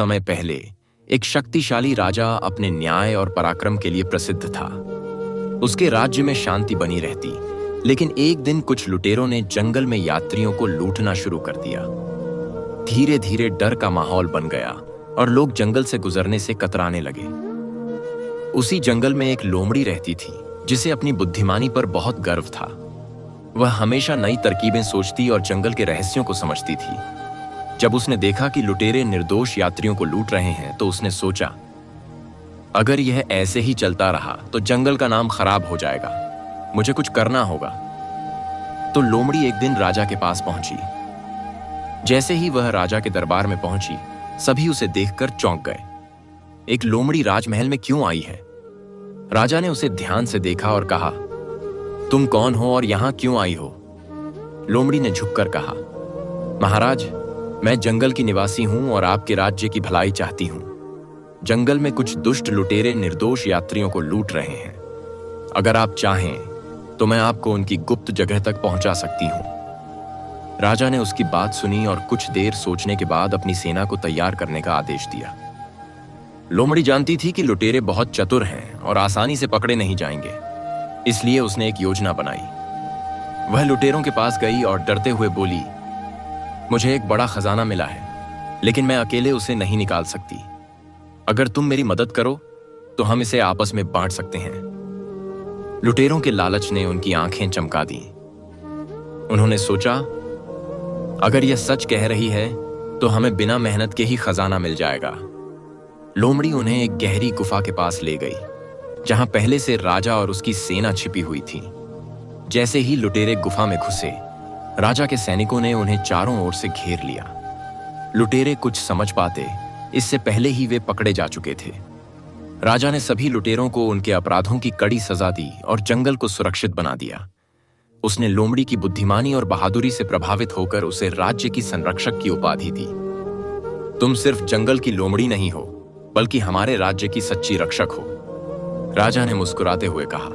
समय पहले एक शक्तिशाली राजा अपने न्याय और पराक्रम के लिए प्रसिद्ध था। उसके राज्य में शांति बनी रहती, लेकिन एक दिन कुछ लुटेरों ने जंगल में यात्रियों को लूटना शुरू कर दिया। धीरे धीरे डर का माहौल बन गया और लोग जंगल से गुजरने से कतराने लगे। उसी जंगल में एक लोमड़ी रहती थी जिसे अपनी बुद्धिमानी पर बहुत गर्व था। वह हमेशा नई तरकीबें सोचती और जंगल के रहस्यों को समझती थी। जब उसने देखा कि लुटेरे निर्दोष यात्रियों को लूट रहे हैं तो उसने सोचा, अगर यह ऐसे ही चलता रहा तो जंगल का नाम खराब हो जाएगा। मुझे कुछ करना होगा। तो लोमड़ी एक दिन राजा के पास पहुंची। जैसे ही वह राजा के दरबार में पहुंची, सभी उसे देखकर चौंक गए। एक लोमड़ी राजमहल में क्यों आई है? राजा ने उसे ध्यान से देखा और कहा, तुम कौन हो और यहां क्यों आई हो? लोमड़ी ने झुककर कहा, महाराज, मैं जंगल की निवासी हूं और आपके राज्य की भलाई चाहती हूं। जंगल में कुछ दुष्ट लुटेरे निर्दोष यात्रियों को लूट रहे हैं। अगर आप चाहें तो मैं आपको उनकी गुप्त जगह तक पहुंचा सकती हूं। राजा ने उसकी बात सुनी और कुछ देर सोचने के बाद अपनी सेना को तैयार करने का आदेश दिया। लोमड़ी जानती थी कि लुटेरे बहुत चतुर हैं और आसानी से पकड़े नहीं जाएंगे, इसलिए उसने एक योजना बनाई। वह लुटेरों के पास गई और डरते हुए बोली, मुझे एक बड़ा खजाना मिला है, लेकिन मैं अकेले उसे नहीं निकाल सकती। अगर तुम मेरी मदद करो तो हम इसे आपस में बांट सकते हैं। लुटेरों के लालच ने उनकी आंखें चमका दी। उन्होंने सोचा, अगर यह सच कह रही है तो हमें बिना मेहनत के ही खजाना मिल जाएगा। लोमड़ी उन्हें एक गहरी गुफा के पास ले गई, जहां पहले से राजा और उसकी सेना छिपी हुई थी। जैसे ही लुटेरे गुफा में घुसे, राजा के सैनिकों ने उन्हें चारों ओर से घेर लिया। लुटेरे कुछ समझ पाते, इससे पहले ही वे पकड़े जा चुके थे। राजा ने सभी लुटेरों को उनके अपराधों की कड़ी सजा दी और जंगल को सुरक्षित बना दिया। उसने लोमड़ी की बुद्धिमानी और बहादुरी से प्रभावित होकर उसे राज्य की संरक्षक की उपाधि दी। तुम सिर्फ जंगल की लोमड़ी नहीं हो, बल्कि हमारे राज्य की सच्ची रक्षक हो, राजा ने मुस्कुराते हुए कहा।